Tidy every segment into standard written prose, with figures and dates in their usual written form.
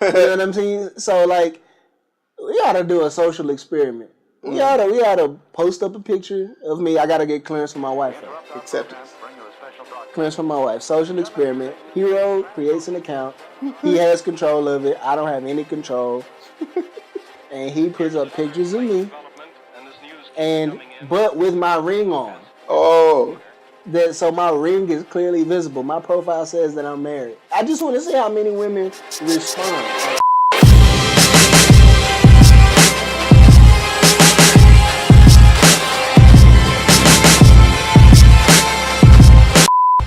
You know what I'm saying? So like, we gotta do a social experiment. We gotta post up a picture of me. I gotta get clearance from my wife. Acceptance. Clearance from my wife. Social experiment. Hero creates an account. He has control of it. I don't have any control. And he puts up pictures of me. But with my ring on. Oh. So my ring is clearly visible. My profile says that I'm married. I just want to see how many women respond.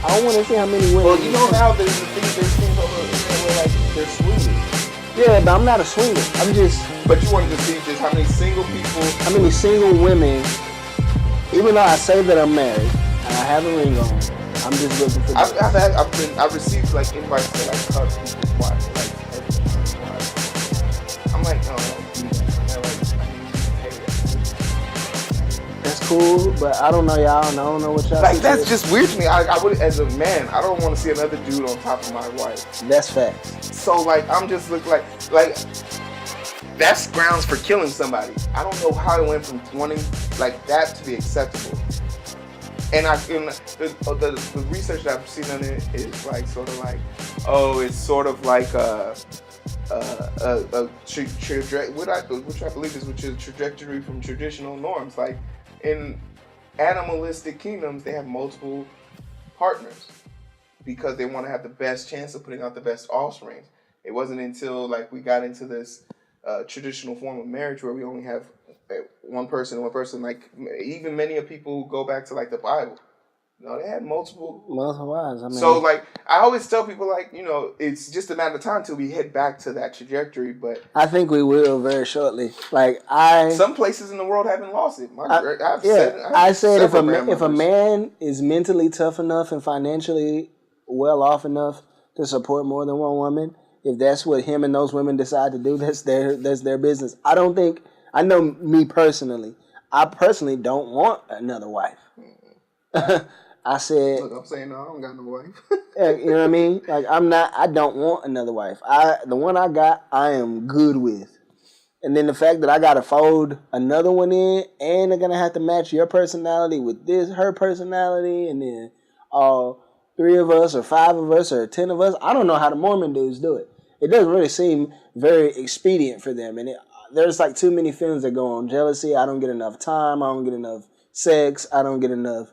I want to see how many women. Well, you know how there's things over where like they're swingers. Yeah, but I'm not a swinger. I'm just. But you wanted to see just how many single people. How many single women? Even though I say that I'm married and I have a ring on, I'm just looking for. I've received like invites to like cut people's wives, like everyone's wives. I'm like, no. That's cool, but I don't know y'all. I don't know what y'all. Like that's just weird to me. I would, as a man, I don't want to see another dude on top of my wife. That's facts. So like, I'm just looking like that's grounds for killing somebody. I don't know how it went from wanting like that to be acceptable. And the research that I've seen on it is like sort of like, oh, it's sort of like which I believe is a trajectory from traditional norms. Like in animalistic kingdoms, they have multiple partners because they want to have the best chance of putting out the best offspring. It wasn't until like we got into this traditional form of marriage where we only have one person. Like even many of people who go back to like the Bible, you know, they had multiple wives. I mean, so like I always tell people like, you know, it's just a matter of time till we head back to that trajectory. But I think we will very shortly. Like some places in the world haven't lost it. I said if a man is mentally tough enough and financially well off enough to support more than one woman, if that's what him and those women decide to do, that's their business. I know me personally. I personally don't want another wife. I said, look, I'm saying no, I don't got no wife. You know what I mean? Like I don't want another wife. The one I got, I am good with. And then the fact that I gotta fold another one in, and they're gonna have to match your personality with her personality, and then all 3 of us or 5 of us or 10 of us. I don't know how the Mormon dudes do it. It doesn't really seem very expedient for them, and there's like too many feelings that go on. Jealousy. I don't get enough time. I don't get enough sex. I don't get enough.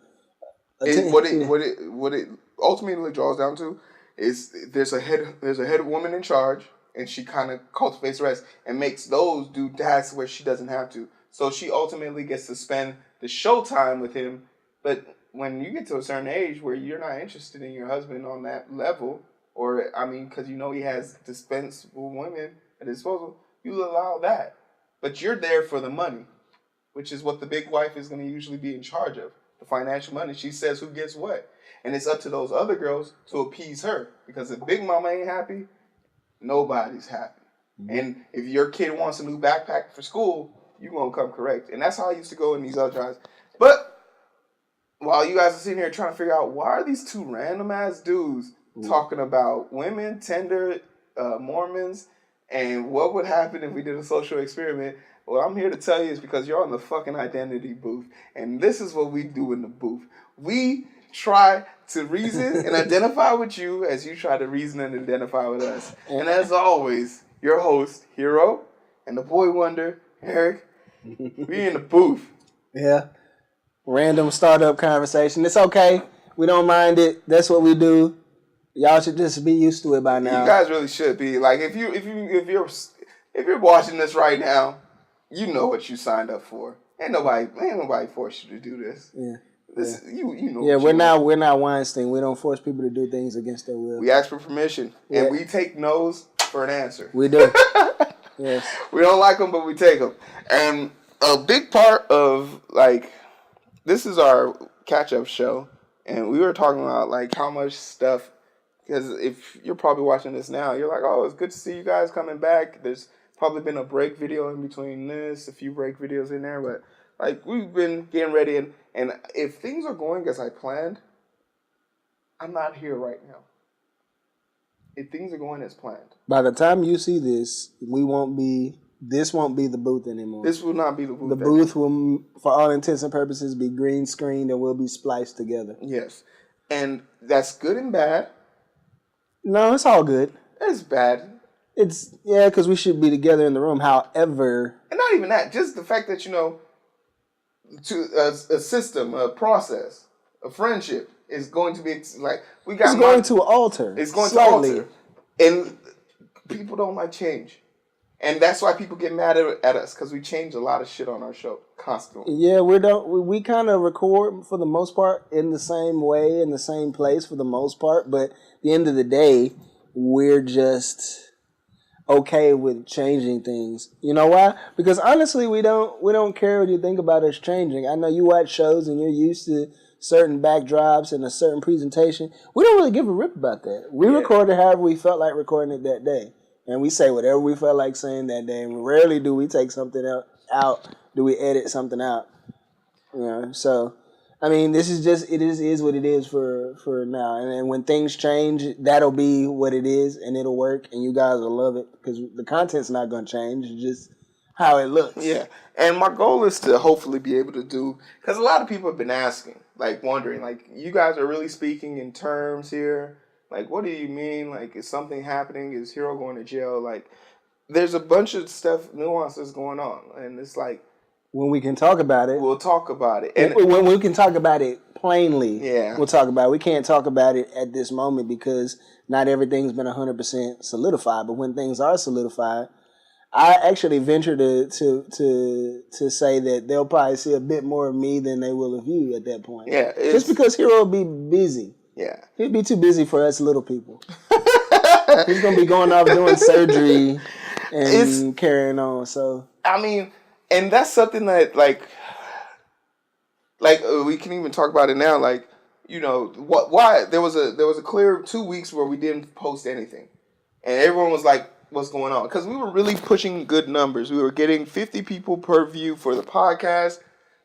What it ultimately draws down to is there's a head woman in charge, and she kind of cultivates the rest and makes those do tasks where she doesn't have to. So she ultimately gets to spend the show time with him. But when you get to a certain age where you're not interested in your husband on that level, or I mean, because you know he has dispensable women at his disposal, you allow that. But you're there for the money, which is what the big wife is going to usually be in charge of. The financial money. She says who gets what. And it's up to those other girls to appease her. Because if Big Mama ain't happy, nobody's happy. Mm-hmm. And if your kid wants a new backpack for school, you're going to come correct. And that's how I used to go in these other jobs. But while you guys are sitting here trying to figure out why are these 2 random ass dudes talking about women, Tinder, Mormons, and what would happen if we did a social experiment, what I'm here to tell you is because you're on the fucking identity booth. And this is what we do in the booth. We try to reason and identify with you as you try to reason and identify with us. And as always, your host, Hero, and the boy wonder, Eric, we in the booth. Yeah. Random startup conversation. It's okay. We don't mind it. That's what we do. Y'all should just be used to it by now. You guys really should be. Like if you're watching this right now, you know what you signed up for. Ain't nobody forced you to do this. Yeah. You know. Yeah, we're not Weinstein. We don't force people to do things against their will. We ask for permission, and we take no's for an answer. We do. Yes. We don't like them, but we take them. And a big part of like this is our catch-up show, and we were talking about like how much stuff. Because if you're probably watching this now, you're like, oh, it's good to see you guys coming back. There's probably been a break video in between this, a few break videos in there, but like we've been getting ready, and if things are going as I planned, I'm not here right now. if things are going as planned. By the time you see this, this won't be the booth anymore. This will not be the booth. The booth will, for all intents and purposes, be green screened and will be spliced together. Yes. And that's good and bad. No, it's all good. It's bad. It's, because we should be together in the room. However... And not even that. Just the fact that, to a system, a process, a friendship is going to be like... It's going to alter. It's going slightly. to alter. And people don't like change. And that's why people get mad at us, because we change a lot of shit on our show constantly. Yeah, we kind of record, for the most part, in the same way, in the same place, for the most part. But at the end of the day, we're just okay with changing things. You know why? Because honestly, we don't care what you think about us changing. I know you watch shows and you're used to certain backdrops and a certain presentation. We don't really give a rip about that. We record it however we felt like recording it that day. And we say whatever we felt like saying that day. And rarely do we take something out. Do we edit something out? So, I mean, this is just, it is what it is for now. And when things change, that'll be what it is, and it'll work, and you guys will love it, because the content's not going to change. It's just how it looks. Yeah. And my goal is to hopefully be able to do, because a lot of people have been asking, like wondering, like, you guys are really speaking in terms here. Like, what do you mean? Like, is something happening? Is Hero going to jail? Like, there's a bunch of nuances going on. And it's like... When we can talk about it. We'll talk about it. And when we can talk about it plainly, yeah, we'll talk about it. We can't talk about it at this moment because not everything's been 100% solidified. But when things are solidified, I actually venture to say that they'll probably see a bit more of me than they will of you at that point. Yeah. Just because Hero will be busy. Yeah. He'll be too busy for us little people. He's going to be going off doing surgery and carrying on. So, I mean, and that's something that, like we can even talk about it now. Like, why there was a clear 2 weeks where we didn't post anything, and everyone was like, "What's going on?" Because we were really pushing good numbers. We were getting 50 people per view for the podcast.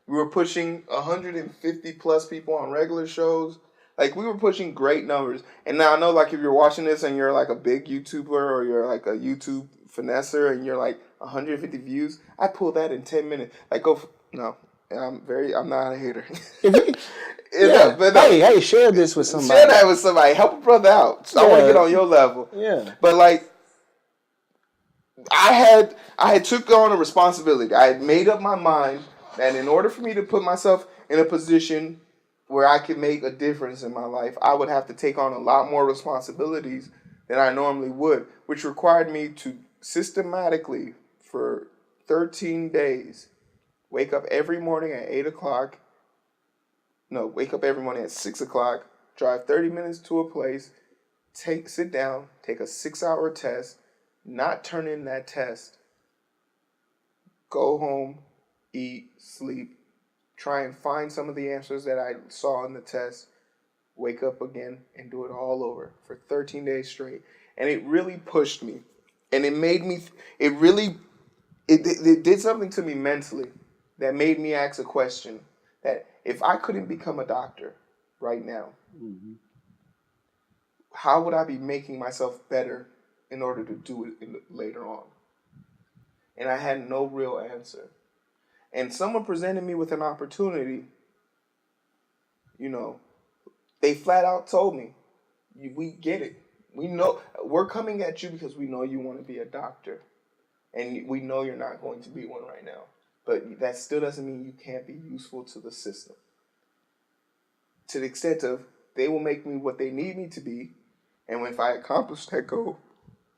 We were pushing 150 plus people on regular shows. Like, we were pushing great numbers. And now I know, like, if you're watching this and you're like a big YouTuber or you're like a YouTube finesser and you're like 150 views, I pull that in 10 minutes. Like, no, I'm not a hater. But hey, share this with somebody. Share that with somebody. Help a brother out. So I want to get on your level. Yeah. But, like, I had took on a responsibility. I had made up my mind that in order for me to put myself in a position where I could make a difference in my life, I would have to take on a lot more responsibilities than I normally would, which required me to systematically, for 13 days, wake up every morning at 8 o'clock. No, wake up every morning at 6 o'clock, drive 30 minutes to a place, sit down, take a 6-hour test, not turn in that test, go home, eat, sleep, try and find some of the answers that I saw in the test, wake up again, and do it all over for 13 days straight. And it really pushed me. And it made me, it did something to me mentally that made me ask a question that if I couldn't become a doctor right now, how would I be making myself better in order to do it later on? And I had no real answer. And someone presented me with an opportunity. They flat out told me, we get it. We know we're coming at you because we know you want to be a doctor. And we know you're not going to be one right now. But that still doesn't mean you can't be useful to the system. To the extent of they will make me what they need me to be. And if I accomplish that goal,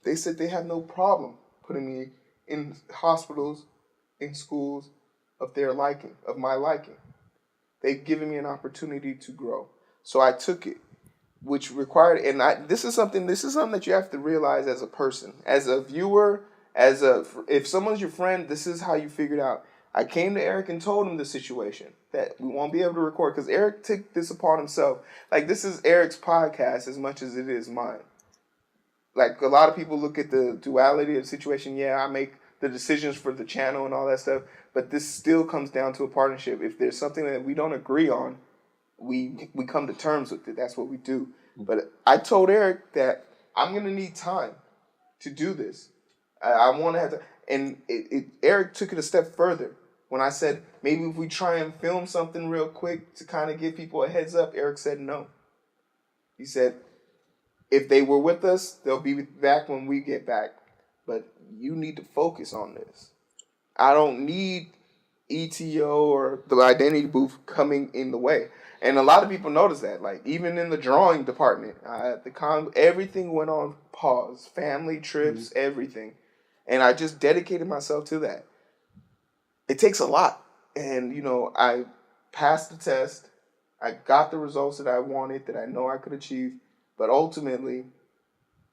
they said they have no problem putting me in hospitals, in schools, of their liking, of my liking. They've given me an opportunity to grow. So I took it, which required, and this is something that you have to realize as a person, as a viewer, if someone's your friend, this is how you figure it out. I came to Eric and told him the situation, that we won't be able to record, because Eric took this upon himself. Like, this is Eric's podcast as much as it is mine. Like, a lot of people look at the duality of the situation. Yeah, I make the decisions for the channel and all that stuff, but this still comes down to a partnership. If there's something that we don't agree on, we come to terms with it. That's what we do. But I told Eric that I'm gonna need time to do this. I want to have to. And Eric took it a step further when I said maybe if we try and film something real quick to kind of give people a heads up. Eric said no. He said if they were with us, they'll be back when we get back. But you need to focus on this. I don't need ETO or the identity booth coming in the way. And a lot of people notice that. Like, even in the drawing department, everything went on pause. Family trips, everything. And I just dedicated myself to that. It takes a lot. And, I passed the test. I got the results that I wanted, that I know I could achieve. But ultimately,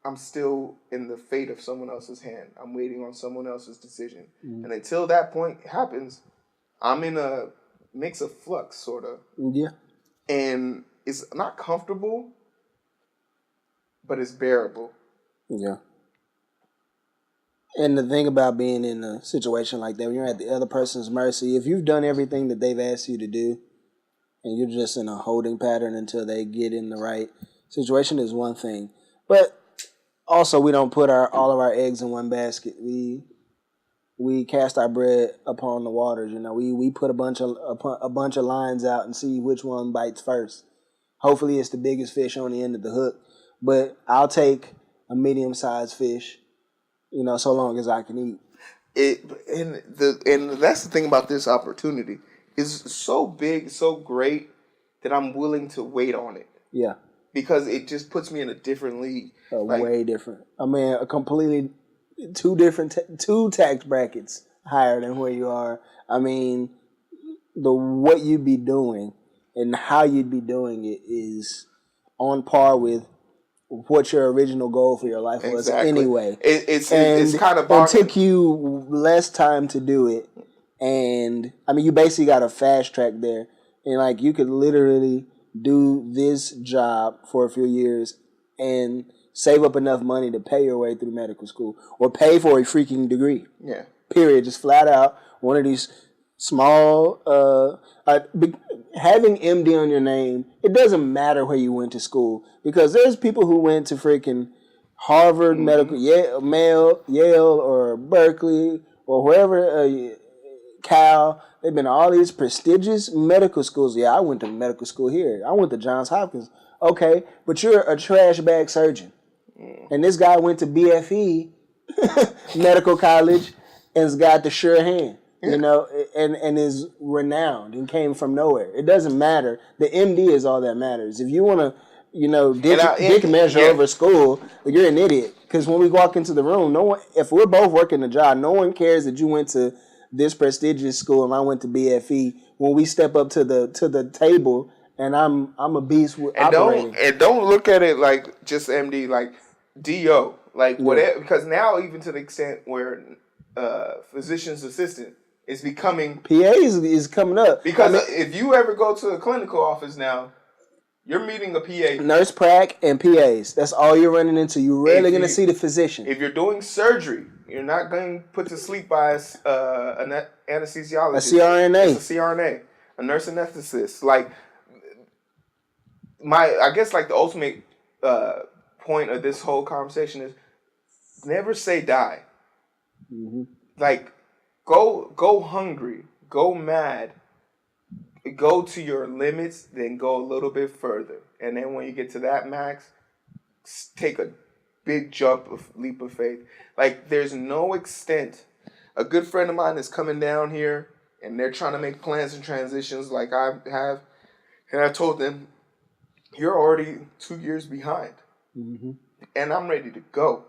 I'm still in the fate of someone else's hand. I'm waiting on someone else's decision. And until that point happens, I'm in a mix of flux, sort of. Yeah. And it's not comfortable, but it's bearable. Yeah. And the thing about being in a situation like that, when you're at the other person's mercy, if you've done everything that they've asked you to do, and you're just in a holding pattern until they get in the right situation, is one thing. But also, we don't put all of our eggs in one basket. We cast our bread upon the waters. We put a bunch of lines out and see which one bites first. Hopefully, it's the biggest fish on the end of the hook. But I'll take a medium-sized fish, so long as I can eat. And that's the thing about this opportunity. It's so big, so great that I'm willing to wait on it. Yeah. Because it just puts me in a different league. Way different. I mean, a completely two tax brackets higher than where you are. I mean, what you'd be doing and how you'd be doing it is on par with what your original goal for your life was anyway. It's kind of it took you less time to do it, and I mean, you basically got a fast track there, and you could literally do this job for a few years and save up enough money to pay your way through medical school or pay for a freaking degree. Yeah. Period. Just flat out one of these small, having MD on your name, it doesn't matter where you went to school, because there's people who went to freaking Harvard Medical, Yale or Berkeley or wherever, Cal. They've been to all these prestigious medical schools. Yeah, I went to medical school here. I went to Johns Hopkins. Okay, but you're a trash bag surgeon. And this guy went to BFE medical college and's got the sure hand, and is renowned and came from nowhere. It doesn't matter. The MD is all that matters. If you want to, dick measure over school, you're an idiot. Because when we walk into the room, if we're both working a job, no one cares that you went to this prestigious school and I went to BFE. When we step up to the table, and I'm a beast with operating. Don't look at it like just MD, like DO, whatever. Because now, even to the extent where physician's assistant is becoming PA is coming up. Because if you ever go to a clinical office now, you're meeting a PA, nurse prac, and PAs. That's all you're running into. You're rarely going to see the physician. If you're doing surgery, you're not going put to sleep by an anesthesiologist. A CRNA. It's a CRNA, a nurse anesthetist. I guess the ultimate point of this whole conversation is never say die. Mm-hmm. Go hungry, go mad, go to your limits, then go a little bit further, and then when you get to that max, take a big leap of faith. There's no extent. A good friend of mine is coming down here, and they're trying to make plans and transitions like I have, and I told them, you're already 2 years behind. Mm-hmm. And I'm ready to go.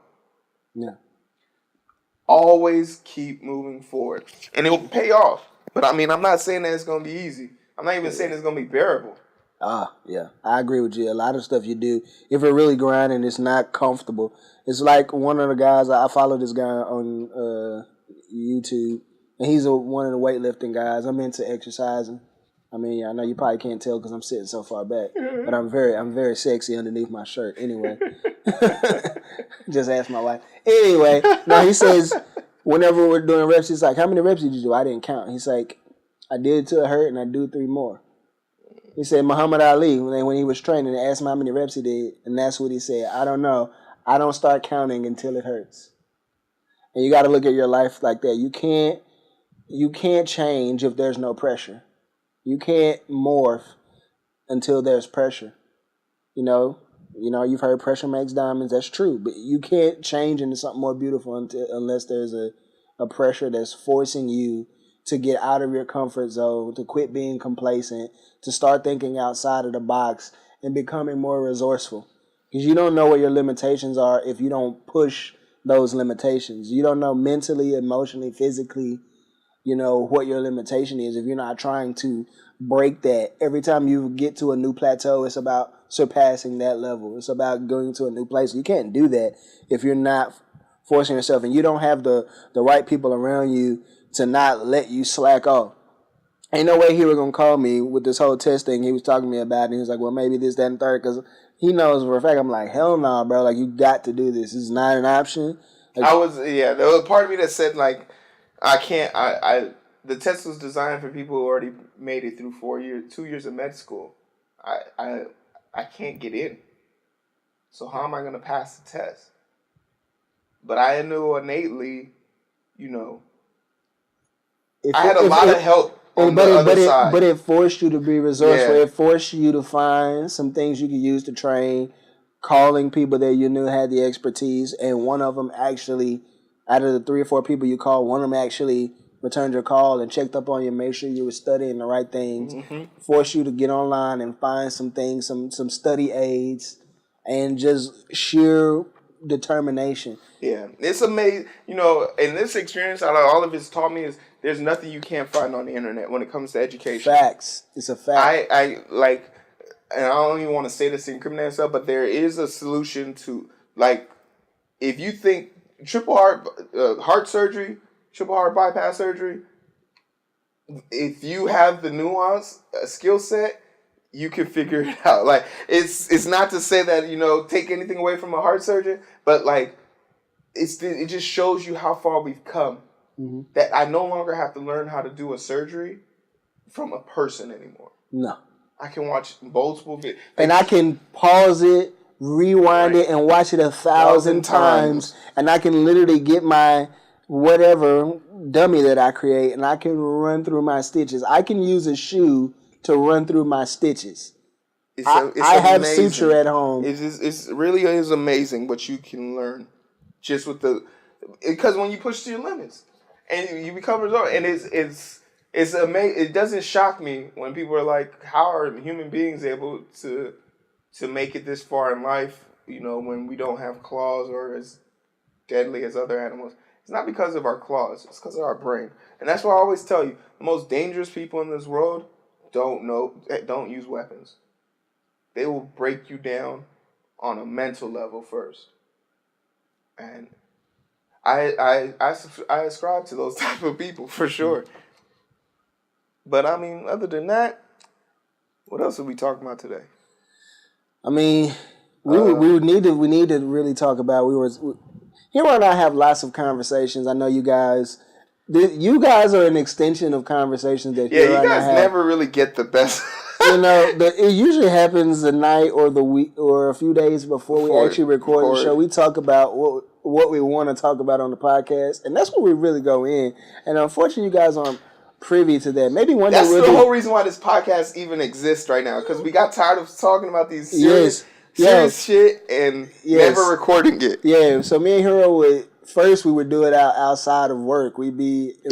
Yeah. Always keep moving forward. And it will pay off. But I'm not saying that it's going to be easy. I'm not even saying it's going to be bearable. Yeah. I agree with you. A lot of stuff you do, if you're really grinding, it's not comfortable. It's like one of the guys, I follow this guy on YouTube, and he's one of the weightlifting guys. I'm into exercising. I know you probably can't tell because I'm sitting so far back, but I'm very sexy underneath my shirt. Anyway, just ask my wife. Anyway, now he says whenever we're doing reps, he's like, "How many reps did you do?" I didn't count. He's like, "I did till it hurt, and I do 3 more." He said Muhammad Ali when he was training, they asked him how many reps he did, and that's what he said. I don't know. I don't start counting until it hurts. And you got to look at your life like that. You can't change if there's no pressure. You can't morph until there's pressure. You know, you've heard pressure makes diamonds. That's true, but you can't change into something more beautiful unless there's a pressure that's forcing you to get out of your comfort zone, to quit being complacent, to start thinking outside of the box and becoming more resourceful. Because you don't know what your limitations are if you don't push those limitations. You don't know mentally, emotionally, physically, what your limitation is if you're not trying to break that. Every time you get to a new plateau, it's about surpassing that level. It's about going to a new place. You can't do that if you're not forcing yourself, and you don't have the right people around you to not let you slack off. Ain't no way he was going to call me with this whole test thing he was talking to me about, and he was like, well, maybe this, that, and third, because he knows for a fact. I'm like, hell no, bro. Like, you got to do this. This is not an option. Like, there was a part of me that said, like, I can't, the test was designed for people who already made it through 2 years of med school. I can't get in. So how am I going to pass the test? But I knew innately, I had a lot of help on the other side. But it forced you to be resourceful. Yeah. It forced you to find some things you could use to train, calling people that you knew had the expertise, and one of them actually, out of the 3 or 4 people you called, one of them actually returned your call and checked up on you, made sure you were studying the right things, forced you to get online and find some things, some study aids, and just sheer determination. Yeah, it's amazing. In this experience, out of all of it's taught me is there's nothing you can't find on the internet when it comes to education. Facts. It's a fact. I like, and I don't even want to say this to incriminate stuff, but there is a solution to, like, if you think triple heart surgery, triple heart bypass surgery, if you have the nuance, skill set, you can figure it out. Like, it's not to say that, take anything away from a heart surgeon, but like, it just shows you how far we've come. Mm-hmm. That I no longer have to learn how to do a surgery from a person anymore. No. I can watch multiple videos. And I can pause it, rewind it, and watch it 1,000 times. And I can literally get my whatever dummy that I create, and I can run through my stitches. I can use a shoe to run through my stitches. I have suture at home. It really is amazing what you can learn just with because when you push to your limits and you become resilient, and it's amazing. It doesn't shock me when people are like, how are human beings able to make it this far in life, when we don't have claws or as deadly as other animals. It's not because of our claws. It's because of our brain. And that's why I always tell you, the most dangerous people in this world don't use weapons. They will break you down on a mental level first. And I ascribe to those type of people for sure. But I mean, other than that, what else are we talking about today? I mean, we need to really talk about. Here and I have lots of conversations. I know you guys. You guys are an extension of conversations that you guys never really get the best. It usually happens the night or the week or a few days before we actually record the show. We talk about what we want to talk about on the podcast, and that's where we really go in. And unfortunately, you guys aren't privy to that. Maybe one day that's the whole reason why this podcast even exists right now, because we got tired of talking about these serious shit and never recording it. Yeah, so me and Hero we would do it outside of work. We'd be in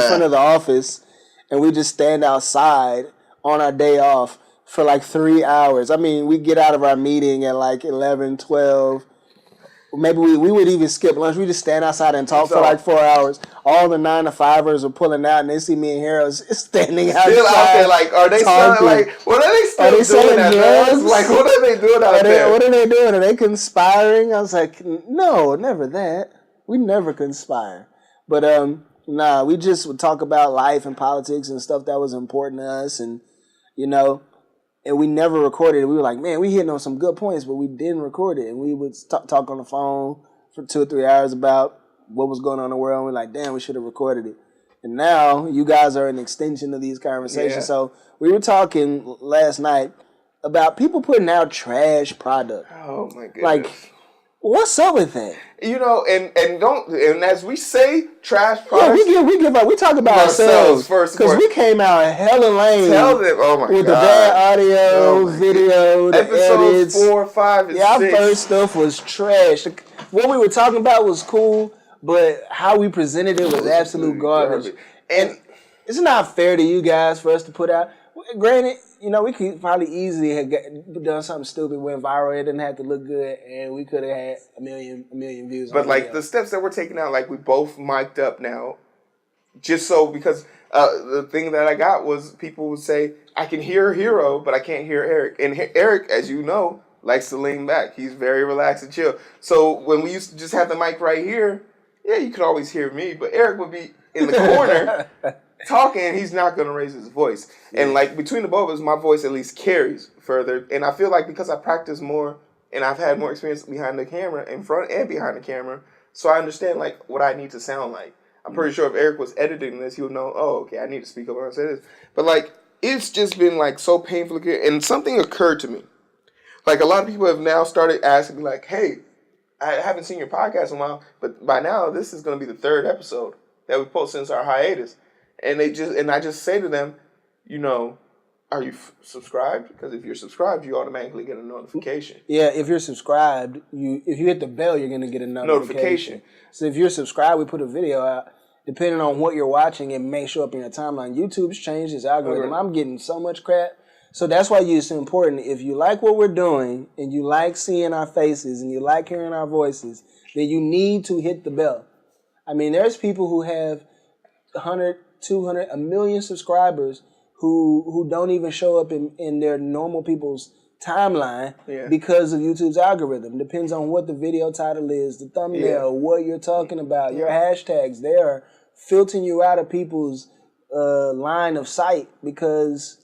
front of the office, and we just stand outside on our day off for like 3 hours. I mean, we get out of our meeting at like 11, 12. Maybe we would even skip lunch. We just stand outside and talk for like 4 hours. All the 9-to-5ers are pulling out, and they see me and Hero standing outside. Still out there, like, are they selling, like, what are they still doing out there? Like, what are they doing out there? What are they doing? Are they conspiring? I was like, no, never that. We never conspire. But, we just would talk about life and politics and stuff that was important to us, and, and we never recorded it. We were like, man, we hitting on some good points, but we didn't record it. And we would talk on the phone for 2 or 3 hours about what was going on in the world. And we're like, damn, we should have recorded it. And now you guys are an extension of these conversations. Yeah. So we were talking last night about people putting out trash product. Oh, my goodness. Like, What's up with that? You know, and as we say, trash Yeah, products. we give up. We talk about ourselves first because we came out hella lame. Tell them, oh my god, with the bad audio, video, the episodes edits. 4, 5, and 6. Our first stuff was trash. What we were talking about was cool, but how we presented it was absolute garbage. And it's not fair to you guys for us to put out. Granted, you know, we could probably easily have done something stupid, went viral. It didn't have to look good, and we could have had a million views. But like the steps that we're taking out, like we both mic'd up now, just so because the thing that I got was people would say I can hear Hero, but I can't hear Eric. And Eric, as you know, likes to lean back. He's very relaxed and chill. So when we used to just have the mic right here, yeah, you could always hear me, but Eric would be in the corner. Talking, he's not going to raise his voice. Yeah. And like between the both of us, my voice at least carries further. And I feel like because I practice more and I've had more experience behind the camera, in front and behind the camera, so I understand like what I need to sound like. I'm pretty sure if Eric was editing this, he would know, oh, okay, I need to speak up when I say this. But like, it's just been like so painful. And something occurred to me. Like a lot of people have now started asking me like, hey, I haven't seen your podcast in a while, but by now this is going to be the 3rd episode that we post since our hiatus. And I just say to them, you know, are you subscribed? Because if you're subscribed, you automatically get a notification. Yeah, if you're subscribed, if you hit the bell, you're gonna get a notification. So if you're subscribed, we put a video out. Depending on what you're watching, it may show up in your timeline. YouTube's changed its algorithm. I'm getting so much crap. So that's why it's important. If you like what we're doing and you like seeing our faces and you like hearing our voices, then you need to hit the bell. I mean, there's people who have 100, 200, 1 million subscribers who don't even show up in their normal people's timeline because of YouTube's algorithm. Depends on what the video title is, the thumbnail, what you're talking about, your hashtags. They are filtering you out of people's line of sight because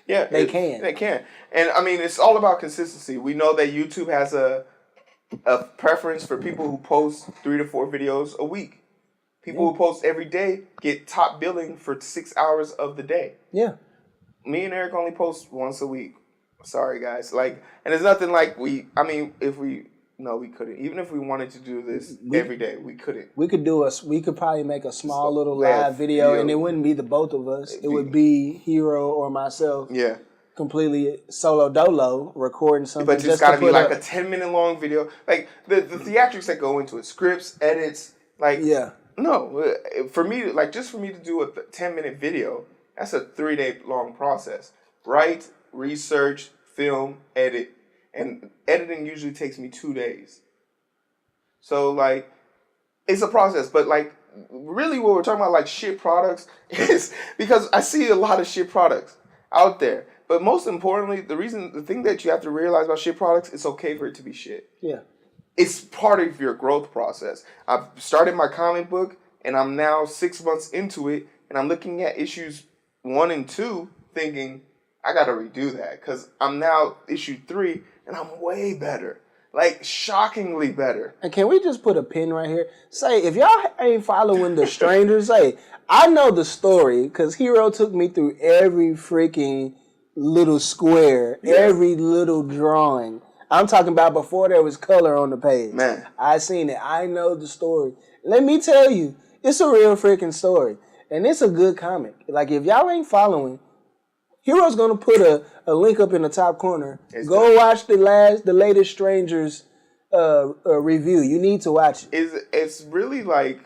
they can. They can. And I mean, it's all about consistency. We know that YouTube has a preference for people who post 3 to 4 videos a week. People who post every day get top billing for 6 hours of the day. Yeah. Me and Eric only post once a week. Sorry, guys. Like, and it's nothing like we couldn't. Even if we wanted to do this every day, we couldn't. We could probably make a small little live video, and it wouldn't be the both of us. It would be Hero or myself. Yeah. Completely solo dolo recording something. But it's got to be like a 10-minute long video. Like the theatrics that go into it, scripts, edits, like no, for me to do a 10-minute video, that's a 3-day long process. Write, research, film, edit, and editing usually takes me 2 days. So like, it's a process. But like, really, what we're talking about, like shit products, is because I see a lot of shit products out there. But most importantly, the thing that you have to realize about shit products, it's okay for it to be shit. Yeah. It's part of your growth process. I've started my comic book, and I'm now 6 months into it, and I'm looking at issues 1 and 2, thinking, I gotta redo that, because I'm now issue 3, and I'm way better. Like, shockingly better. And can we just put a pin right here? Say, if y'all ain't following The Strangers, I know the story, because Hero took me through every freaking little square, every little drawing. I'm talking about before there was color on the page. Man. I seen it. I know the story. Let me tell you, it's a real freaking story. And it's a good comic. Like, if y'all ain't following, Hero's going to put a link up in the top corner. Go watch the latest Strangers review. You need to watch it. It's really like,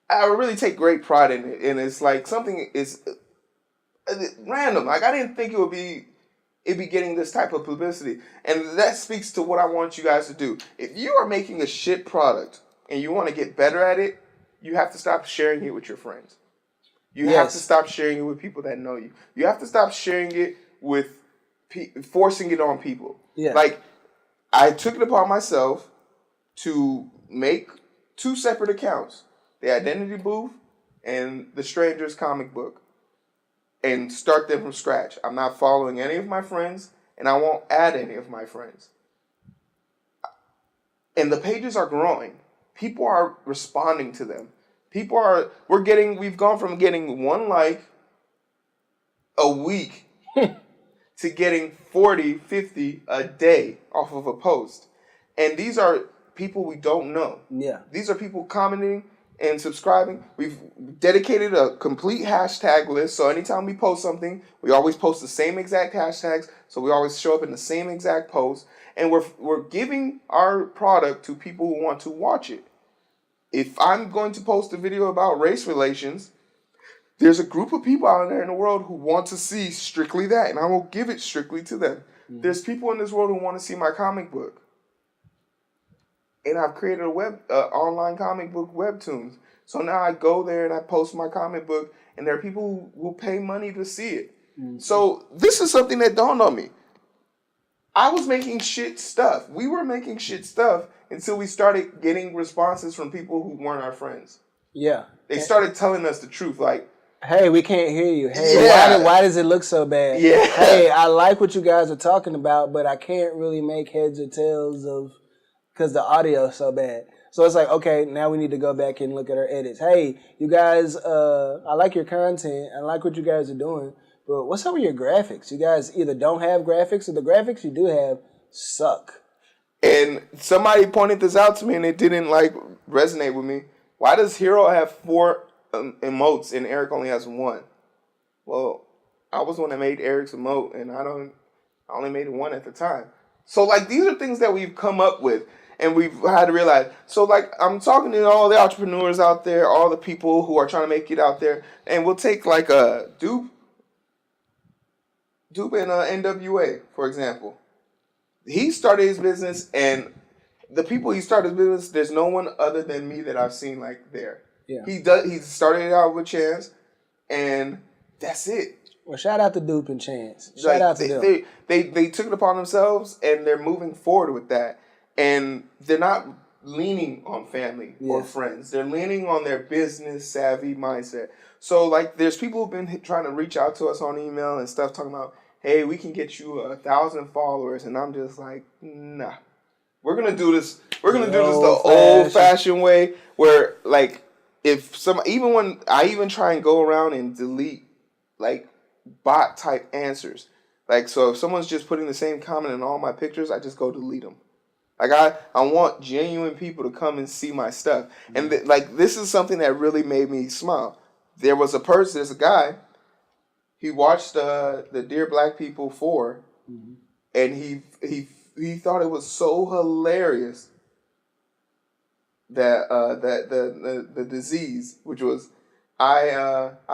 I really take great pride in it. And it's like something is random. Like, I didn't think it'd be getting this type of publicity. And that speaks to what I want you guys to do. If you are making a shit product and you want to get better at it, you have to stop sharing it with your friends. You have to stop sharing it with people that know you. You have to stop sharing it with forcing it on people. Yeah. Like, I took it upon myself to make 2 separate accounts. The Identity Booth and the Strangers comic book. And start them from scratch. I'm not following any of my friends, and I won't add any of my friends. And the pages are growing. People are responding to them. We've gone from getting 1 like a week to getting 40, 50 a day off of a post. And these are people we don't know. Yeah. These are people commenting and subscribing. We've dedicated a complete hashtag list. So anytime we post something, we always post the same exact hashtags. So we always show up in the same exact post. And we're giving our product to people who want to watch it. If I'm going to post a video about race relations, there's a group of people out there in the world who want to see strictly that, and I will give it strictly to them. Mm-hmm. There's people in this world who want to see my comic book. And I've created a online comic book webtoons. So now I go there and I post my comic book, and there are people who will pay money to see it. Mm-hmm. So this is something that dawned on me. I was making shit stuff. We were making shit stuff until we started getting responses from people who weren't our friends. Yeah. They started telling us the truth, like, hey, we can't hear you. Hey, why does it look so bad? Yeah. Hey, I like what you guys are talking about, but I can't really make heads or tails of because the audio is so bad. So it's like, okay, now we need to go back and look at our edits. Hey, you guys, I like your content. I like what you guys are doing. But what's up with your graphics? You guys either don't have graphics or the graphics you do have suck. And somebody pointed this out to me and it didn't resonate with me. Why does Hero have 4 emotes and Eric only has 1? Well, I was the one that made Eric's emote and I only made 1 at the time. So these are things that we've come up with and we've had to realize. So I'm talking to all the entrepreneurs out there, all the people who are trying to make it out there, and we'll take a Dupe in NWA, for example. He started his business, and the people he started his business, there's no one other than me that I've seen there. Yeah. He started it out with Chance, and that's it. Well, shout out to Dupe and Chance. Shout out to them. They took it upon themselves, and they're moving forward with that. And they're not leaning on family or friends. They're leaning on their business savvy mindset. So there's people who've been trying to reach out to us on email and stuff talking about, hey, we can get you 1,000 followers. And I'm just like, nah. We're going to do this. We're going to do this the old-fashioned way where, even when I even try and go around and delete, bot-type answers. So if someone's just putting the same comment in all my pictures, I just go delete them. I want genuine people to come and see my stuff. And, this is something that really made me smile. There's a guy, he watched the Dear Black People 4, mm-hmm. and he thought it was so hilarious that the disease, which was IFR,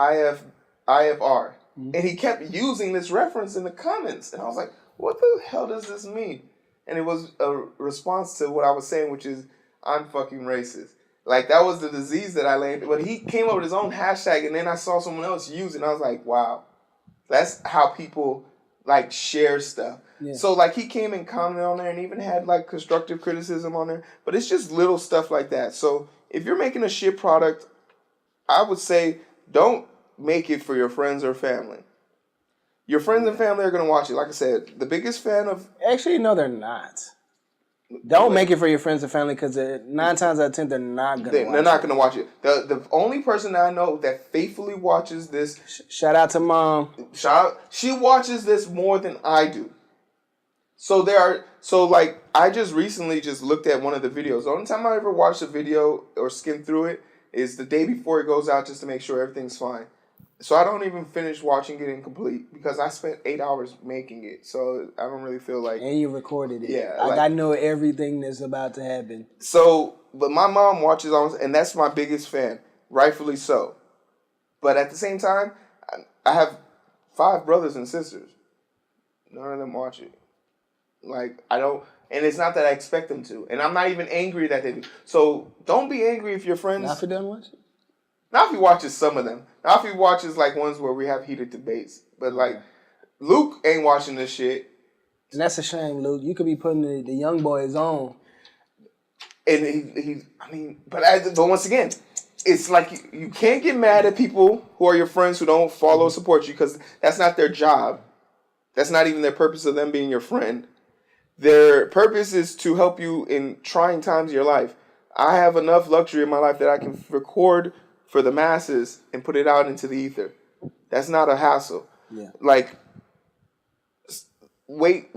mm-hmm. and he kept using this reference in the comments, and I was like, what the hell does this mean? And it was a response to what I was saying, which is I'm fucking racist. That was the disease that I landed. But he came up with his own hashtag, and then I saw someone else use it, and I was like, wow, that's how people share stuff. Yeah. So he came and commented on there and even had constructive criticism on there. But it's just little stuff like that. So if you're making a shit product, I would say don't make it for your friends or family. Your friends and family are going to watch it. Like I said, the biggest fan of... Actually, no, they're not. Don't make it for your friends and family because 9 times out of 10, they're not going to watch it. They're not going to watch it. The only person that I know that faithfully watches this... Shout out to Mom. She watches this more than I do. So I just recently looked at one of the videos. The only time I ever watched a video or skim through it is the day before it goes out just to make sure everything's fine. So I don't even finish watching it incomplete because I spent 8 hours making it. So I don't really feel like... And you recorded it. Yeah. I know everything that's about to happen. So, but my mom watches on, and that's my biggest fan. Rightfully so. But at the same time, I have 5 brothers and sisters. None of them watch it. I don't... And it's not that I expect them to. And I'm not even angry that they do. So don't be angry if your friends... Not if they don't watch it? Not if he watches some of them. Not if he watches ones where we have heated debates. But Luke ain't watching this shit. And that's a shame, Luke. You could be putting the young boys on. And but once again, it's you can't get mad at people who are your friends who don't follow and support you because that's not their job. That's not even their purpose of them being your friend. Their purpose is to help you in trying times of your life. I have enough luxury in my life that I can record for the masses and put it out into the ether. That's not a hassle. Yeah. Wait,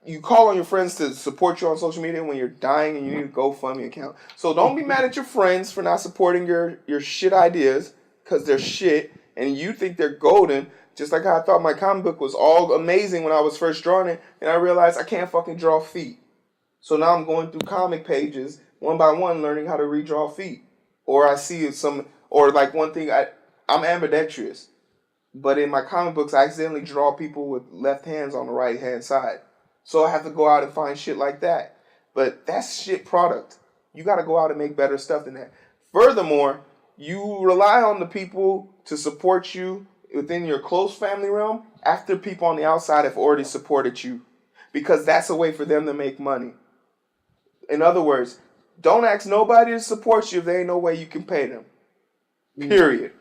you call on your friends to support you on social media when you're dying and you need a GoFundMe account. So don't be mad at your friends for not supporting your shit ideas because they're shit and you think they're golden. Just like how I thought my comic book was all amazing when I was first drawing it, and I realized I can't fucking draw feet. So now I'm going through comic pages one by one, learning how to redraw feet. Or I see or like one thing, I'm ambidextrous. But in my comic books, I accidentally draw people with left hands on the right hand side. So I have to go out and find shit like that. But that's shit product. You got to go out and make better stuff than that. Furthermore, you rely on the people to support you within your close family realm after people on the outside have already supported you. Because that's a way for them to make money. In other words, don't ask nobody to support you if there ain't no way you can pay them. Period.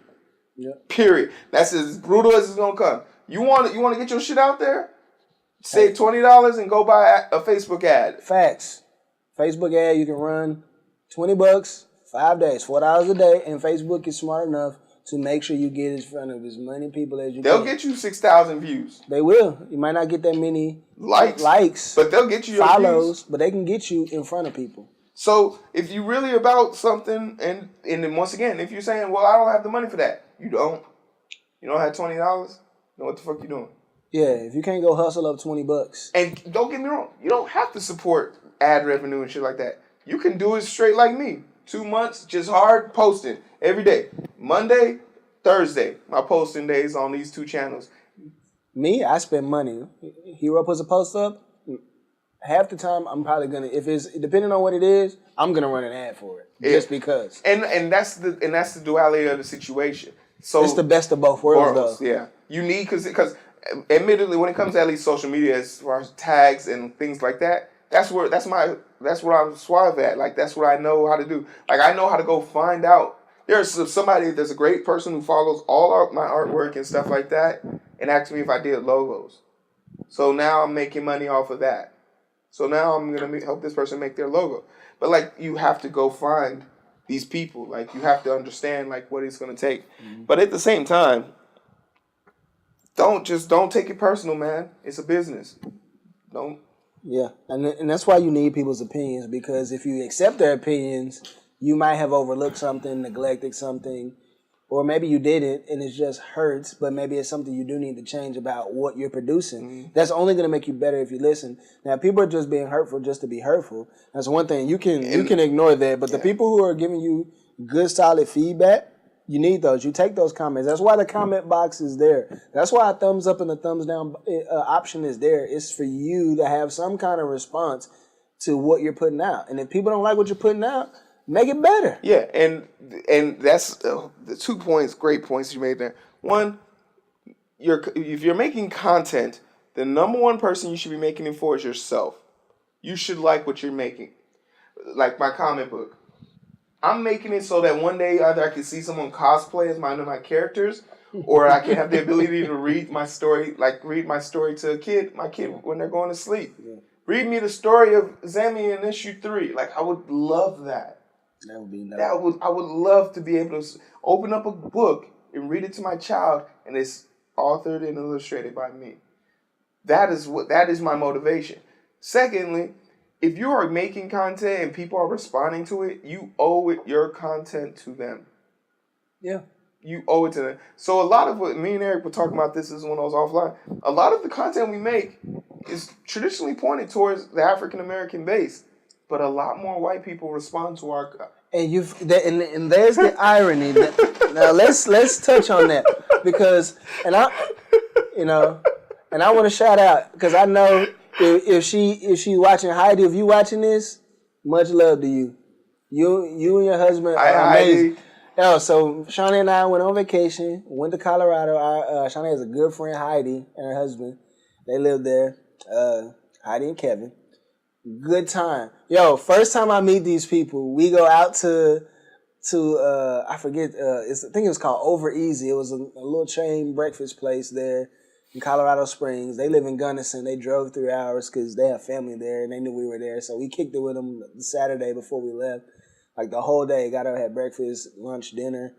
Yeah. Period. That's as brutal as it's gonna come. You want to get your shit out there? Save $20 and go buy a Facebook ad. Facts. Facebook ad you can run $20, 5 days, $4 a day, and Facebook is smart enough to make sure you get in front of as many people as you They'll can. get you 6,000 views. They will. You might not get that many likes, but they'll get you your follows, views. but they can get you in front of people. So if you really about something, and then once again, if you're saying, well, I don't have the money for that, you don't have $20, know what the fuck you doing? Yeah, if you can't go hustle up $20. And don't get me wrong, you don't have to support ad revenue and shit like that. You can do it straight like me. 2 months, just hard posting every day. Monday, Thursday, my posting days on these two channels. Me, I spend money. Hero puts a post up. Half the time, I'm probably gonna, if it's depending on what it is, I'm gonna run an ad for it just because. And that's the duality of the situation. So it's the best of both worlds, though. Yeah, you need because admittedly, when it comes to at least social media, as far as tags and things like that, that's where I'm suave at. Like that's what I know how to do. Like I know how to go find out. There's a great person who follows all my artwork and stuff like that, and asked me if I did logos. So now I'm making money off of that. So now I'm gonna help this person make their logo. But like you have to go find these people. Like you have to understand like what it's gonna take. Mm-hmm. But at the same time, don't take it personal, man. It's a business. Don't. Yeah, and that's why you need people's opinions, because if you accept their opinions, you might have overlooked something, neglected something, or maybe you didn't and it just hurts, but maybe it's something you do need to change about what you're producing. Mm-hmm. That's only going to make you better if you listen. Now, people are just being hurtful just to be hurtful. That's one thing. You can ignore that, but the people who are giving you good, solid feedback, you need those. You take those comments. That's why the comment box is there. That's why a thumbs up and a thumbs down option is there. It's for you to have some kind of response to what you're putting out. And if people don't like what you're putting out, make it better. Yeah, and that's the 2 points, great points you made there. One, if you're making content, the number one person you should be making it for is yourself. You should like what you're making. Like my comic book. I'm making it so that one day either I can see someone cosplay as one of my characters, or I can have the ability to read my story to my kid when they're going to sleep. Yeah. Read me the story of Zemi in issue 3. Like I would love that. That would be nice. I would love to be able to open up a book and read it to my child, and it's authored and illustrated by me. That is my motivation. Secondly, if you are making content and people are responding to it, you owe your content to them. Yeah. You owe it to them. So a lot of what me and Eric were talking about, this is when I was offline, a lot of the content we make is traditionally pointed towards the African American base, but a lot more white people respond to our. And and there's the irony. Now let's touch on that because I want to shout out because I know if she watching, Heidi, if you watching this, much love to you. You and your husband are amazing. Oh, so Shawnee and I went on vacation, went to Colorado. Shawnee has a good friend, Heidi, and her husband. They live there. Heidi and Kevin. Good time. Yo, first time I meet these people, we go out to I forget, I think it was called Over Easy. It was a little chain breakfast place there in Colorado Springs. They live in Gunnison. They drove 3 hours because they have family there and they knew we were there. So we kicked it with them Saturday before we left. Like the whole day, got up, had breakfast, lunch, dinner.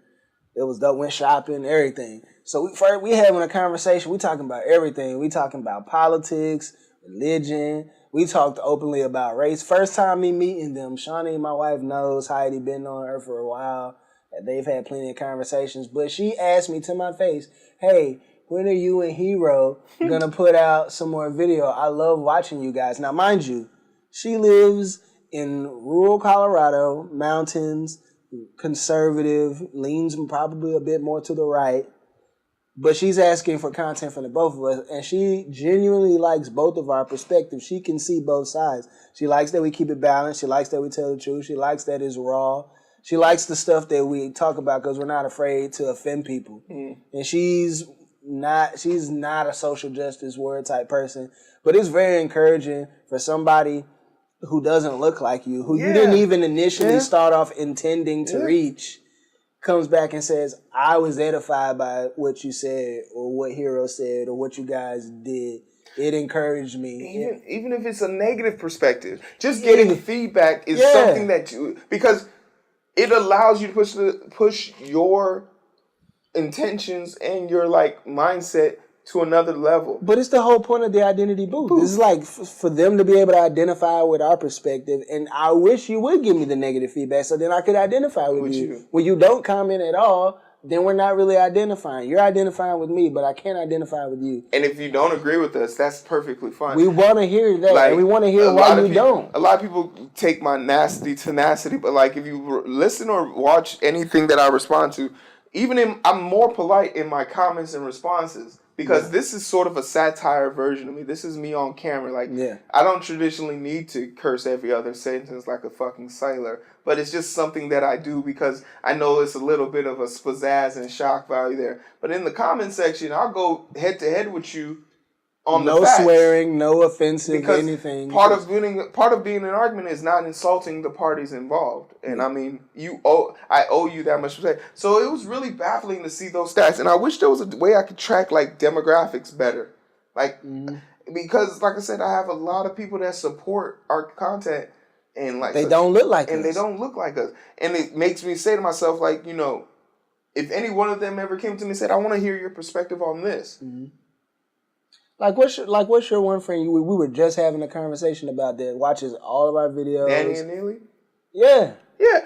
It was dope. Went shopping, everything. So we having a conversation. We talking about everything. We talking about politics, religion, We talked openly about race. First time me meeting them, Shawnee, my wife, knows Heidi, been on her for a while. They've had plenty of conversations. But she asked me to my face, hey, when are you and Hero going to put out some more video? I love watching you guys. Now, mind you, she lives in rural Colorado, mountains, conservative, leans probably a bit more to the right. But she's asking for content from the both of us, and she genuinely likes both of our perspectives. She can see both sides. She likes that we keep it balanced. She likes that we tell the truth. She likes that it's raw. She likes the stuff that we talk about because we're not afraid to offend people. And she's not a social justice word type person. But it's very encouraging for somebody who doesn't look like you, who you didn't even initially start off intending to reach, comes back and says, I was edified by what you said or what Hero said or what you guys did. It encouraged me. Even if it's a negative perspective, just getting feedback is something that because it allows you to push your intentions and your mindset to another level. But it's the whole point of the identity booth. This is like for them to be able to identify with our perspective. And I wish you would give me the negative feedback so then I could identify with you. When you don't comment at all, then we're not really identifying. You're identifying with me, but I can't identify with you. And if you don't agree with us, that's perfectly fine. We want to hear that. And we want to hear why you don't. A lot of people take my nasty tenacity, but if you listen or watch anything that I respond to, I'm more polite in my comments and responses. Because this is sort of a satire version of me. This is me on camera. I don't traditionally need to curse every other sentence like a fucking sailor. But it's just something that I do because I know it's a little bit of a pizzazz and shock value there. But in the comment section, I'll go head to head with you on the facts. No swearing, no offensive, because anything. Part of being an argument is not insulting the parties involved. And I mean, I owe you that much respect. So it was really baffling to see those stats. And I wish there was a way I could track demographics better. Because like I said, I have a lot of people that support our content and they don't look like us. And they don't look like us. And it makes me say to myself, if any one of them ever came to me and said, I want to hear your perspective on this. What's your one friend? We were just having a conversation about that. Watches all of our videos. Danny and Neely? Yeah. Yeah.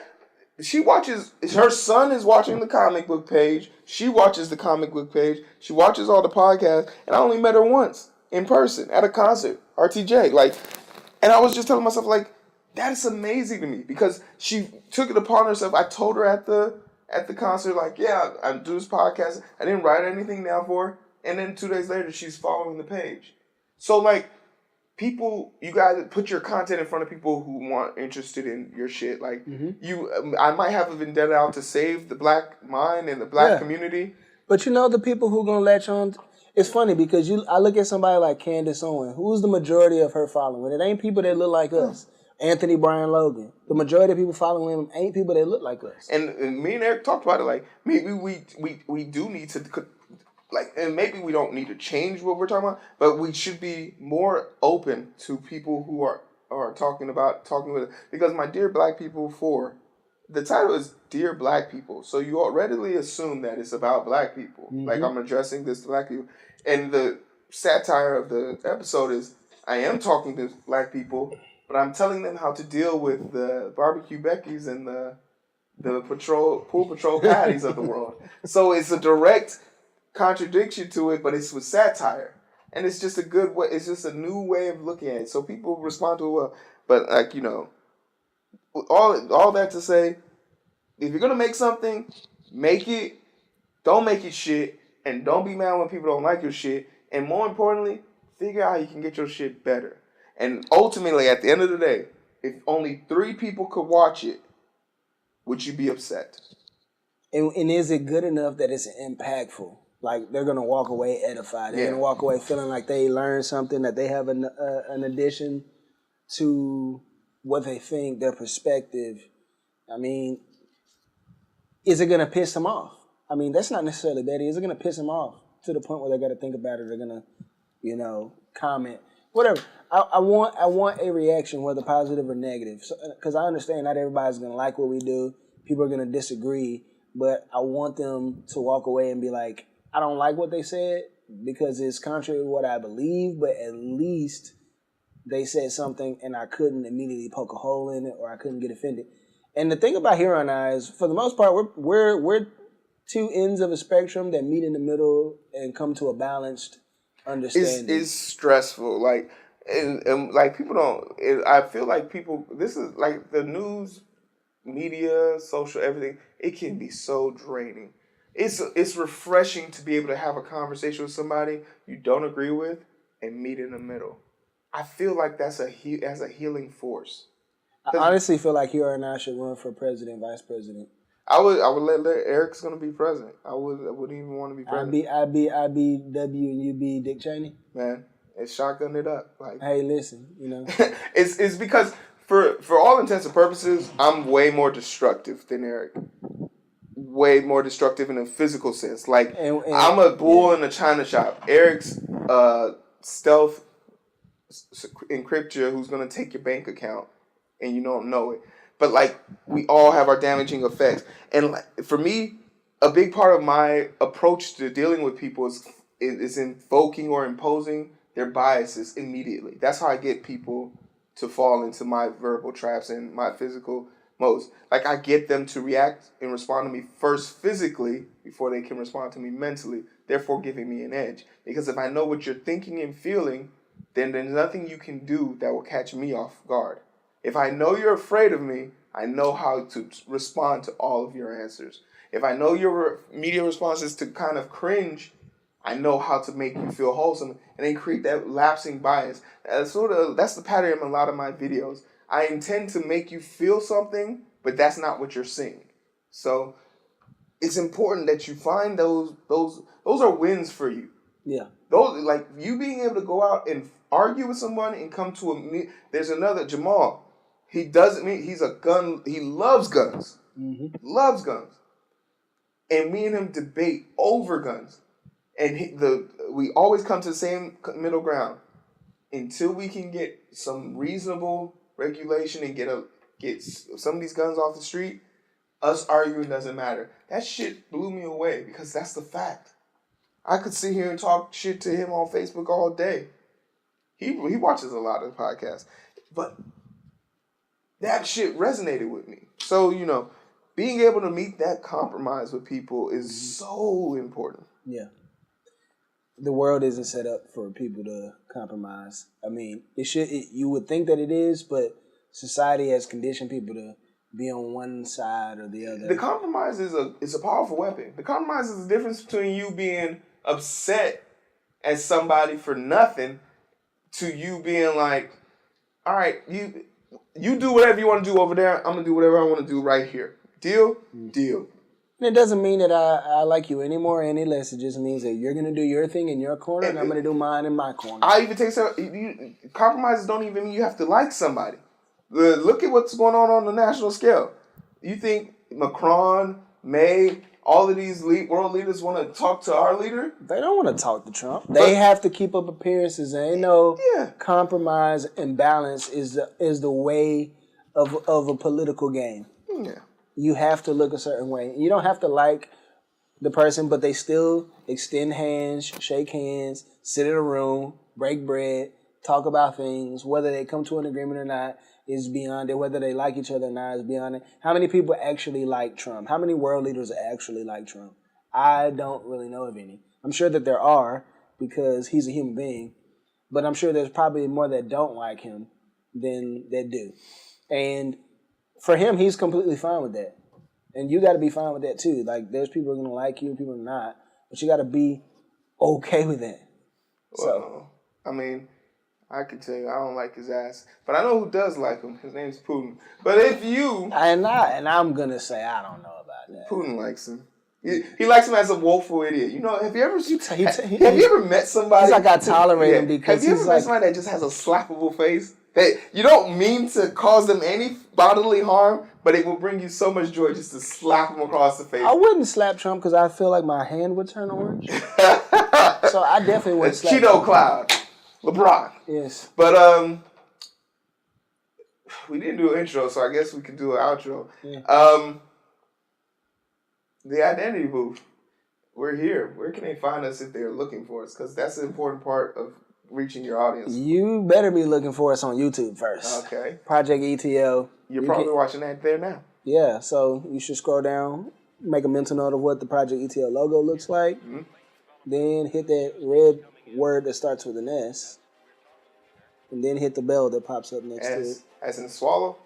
She watches, her son is watching the comic book page. She watches the comic book page. She watches all the podcasts. And I only met her once in person at a concert, RTJ. And I was just telling myself, that's amazing to me because she took it upon herself. I told her at the concert, I do this podcast. I didn't write anything down for her. And then 2 days later, she's following the page. So, people, you guys put your content in front of people who aren't interested in your shit. I might have a vendetta out to save the black mind and the black community. But the people who gonna latch on. It's funny because I look at somebody like Candace Owen. Who's the majority of her following? It ain't people that look like us. Anthony Brian Logan. The majority of people following him ain't people that look like us. And me and Eric talked about it. Maybe we do need to. And maybe we don't need to change what we're talking about, but we should be more open to people who are talking with us. Because my Dear Black People 4, the title is Dear Black People. So you readily assume that it's about black people. I'm addressing this to black people. And the satire of the episode is, I am talking to black people, but I'm telling them how to deal with the barbecue Beckys and the pool patrol Patties of the world. So it's a direct contradiction to it, but it's with satire, and it's just a good way. It's just a new way of looking at it. So people respond to it well. But all that to say, if you're gonna make something, make it. Don't make it shit, and don't be mad when people don't like your shit. And more importantly, figure out how you can get your shit better. And ultimately, at the end of the day, if only 3 people could watch it, would you be upset? And is it good enough that it's impactful? They're going to walk away edified. They're going to walk away feeling like they learned something, that they have an addition to what they think, their perspective. I mean, is it going to piss them off? I mean, that's not necessarily bad. Is it going to piss them off to the point where they got to think about it? They're going to, comment. Whatever. I want a reaction, whether positive or negative. Because I understand not everybody's going to like what we do. People are going to disagree. But I want them to walk away and be like, I don't like what they said because it's contrary to what I believe, but at least they said something and I couldn't immediately poke a hole in it or I couldn't get offended. And the thing about Hero and I is, for the most part, we're two ends of a spectrum that meet in the middle and come to a balanced understanding. It's stressful. Like, and like people don't. I feel like people. This is like the news, media, social, everything. It can be so draining. It's refreshing to be able to have a conversation with somebody you don't agree with and meet in the middle. I feel like that's a healing force. I honestly feel like Hero and I should run for president, vice president. I would let Eric's gonna be president. I wouldn't even want to be president. I'd be W and you be Dick Cheney. Man, it's shotgun it up. Like, hey, listen, you know, it's because for all intents and purposes, I'm way more destructive than Eric. Way more destructive in a physical sense. Like, and I'm a bull in a china shop. Eric's stealth encryptor who's gonna take your bank account and you don't know it. But like, we all have our damaging effects, and like, for me, a big part of my approach to dealing with people is invoking or imposing their biases immediately. That's how I get people to fall into my verbal traps and my physical modes. Like, I get them to react and respond to me first physically before they can respond to me mentally, therefore giving me an edge. Because if I know what you're thinking and feeling, then there's nothing you can do that will catch me off guard. If I know you're afraid of me, I know how to respond to all of your answers. If I know your immediate response is to kind of cringe, I know how to make you feel wholesome and then create that lapsing bias. That's the pattern in a lot of my videos. I intend to make you feel something, but that's not what you're seeing. So it's important that you find those are wins for you. Yeah. Those, like, you being able to go out and argue with someone and come to there's another Jamal. He doesn't mean he's a gun. He loves guns. Mm-hmm. Loves guns. And me and him debate over guns. And we always come to the same middle ground. Until we can get some reasonable regulation and get some of these guns off the street, us arguing doesn't matter. That shit blew me away because that's the fact. I could sit here and talk shit to him on Facebook all day. He watches a lot of podcasts. But that shit resonated with me. So, you know, being able to meet that compromise with people is so important. Yeah. The world isn't set up for people to compromise. I mean, you would think that it is, but society has conditioned people to be on one side or the other. The compromise is a powerful weapon. The compromise is the difference between you being upset at somebody for nothing to you being like, all right, you do whatever you want to do over there. I'm going to do whatever I want to do right here. Deal? Deal. And it doesn't mean that I like you any more or any less. It just means that you're going to do your thing in your corner and I'm going to do mine in my corner. I even take compromises don't even mean you have to like somebody. Look at what's going on the national scale. You think Macron, May, all of these world leaders want to talk to our leader? They don't want to talk to Trump. They have to keep up appearances, and they know compromise and balance is the way of a political game. Yeah. You have to look a certain way. You don't have to like the person, but they still extend hands, shake hands, sit in a room, break bread, talk about things. Whether they come to an agreement or not is beyond it. Whether they like each other or not is beyond it. How many people actually like Trump? How many world leaders actually like Trump? I don't really know of any. I'm sure that there are because he's a human being, but I'm sure there's probably more that don't like him than that do. And for him, he's completely fine with that. And you got to be fine with that too. Like, there's people who are going to like you, people who are not. But you got to be okay with that. Well, I mean, I can tell you I don't like his ass. But I know who does like him. His name's Putin. But if you... And I'm going to say I don't know about that. Putin likes him. He likes him as a woeful idiot. You know, have you ever met somebody... He's like, I tolerate him because have you ever met somebody that just has a slappable face? That you don't mean to cause them any bodily harm, but it will bring you so much joy just to slap them across the face. I wouldn't slap Trump because I feel like my hand would turn orange. So I definitely wouldn't slap Cheeto Trump. Cloud. LeBron. Yes. But we didn't do an intro, so I guess we could do an outro. Yeah. The identity booth. We're here. Where can they find us if they're looking for us? Because that's an important part of reaching your audience? You better be looking for us on YouTube first. Okay. Project ETL. You're probably watching that there now. Yeah, so you should scroll down, make a mental note of what the Project ETL logo looks like. Mm-hmm. Then hit that red word that starts with an S. And then hit the bell that pops up next to it. As in swallow?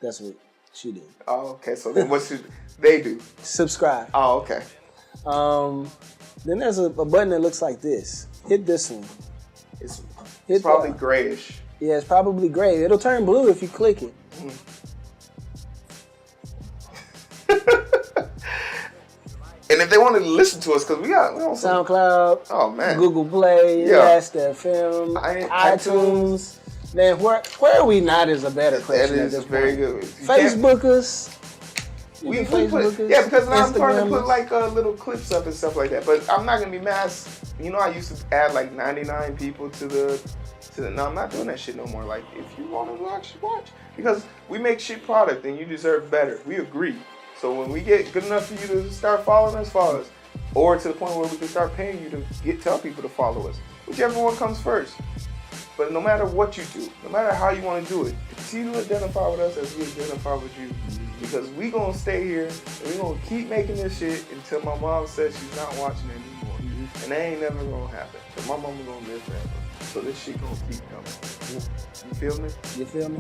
That's what she did. Oh, okay. So then what should they do? Subscribe. Oh, okay. Then there's a button that looks like this. Hit this one. It's probably grayish. Yeah, it's probably gray. It'll turn blue if you click it. Mm. And if they want to listen to us, because we on SoundCloud, oh man, Google Play, Last.fm, iTunes. Man, where are we not is a better question. That is very good. Facebook us. We put, because now I'm starting to put like little clips up and stuff like that. But I'm not gonna be mad. You know, I used to add like 99 people to the. No, I'm not doing that shit no more. Like, if you want to watch, because we make shit product and you deserve better. We agree. So when we get good enough for you to start following us, follow us, or to the point where we can start paying you to tell people to follow us, whichever one comes first. But no matter what you do, no matter how you want to do it, continue to identify with us as we identify with you. Because we gonna stay here and we gonna keep making this shit until my mom says she's not watching it anymore. Mm-hmm. And that ain't never gonna happen. Cause my mama gonna live forever. So this shit gonna keep coming. You feel me? You feel me?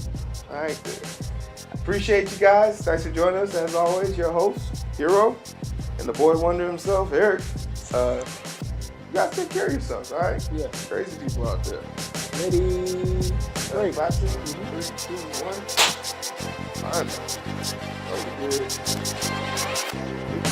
Alright, then. Appreciate you guys. Thanks for joining us. As always, your host, Hero, and the boy wonder himself, Eric. You guys take care of yourselves, alright? Yeah. Crazy people out there. Ready? Great. 5, 6, 3, 2, 1. Alright. That was good.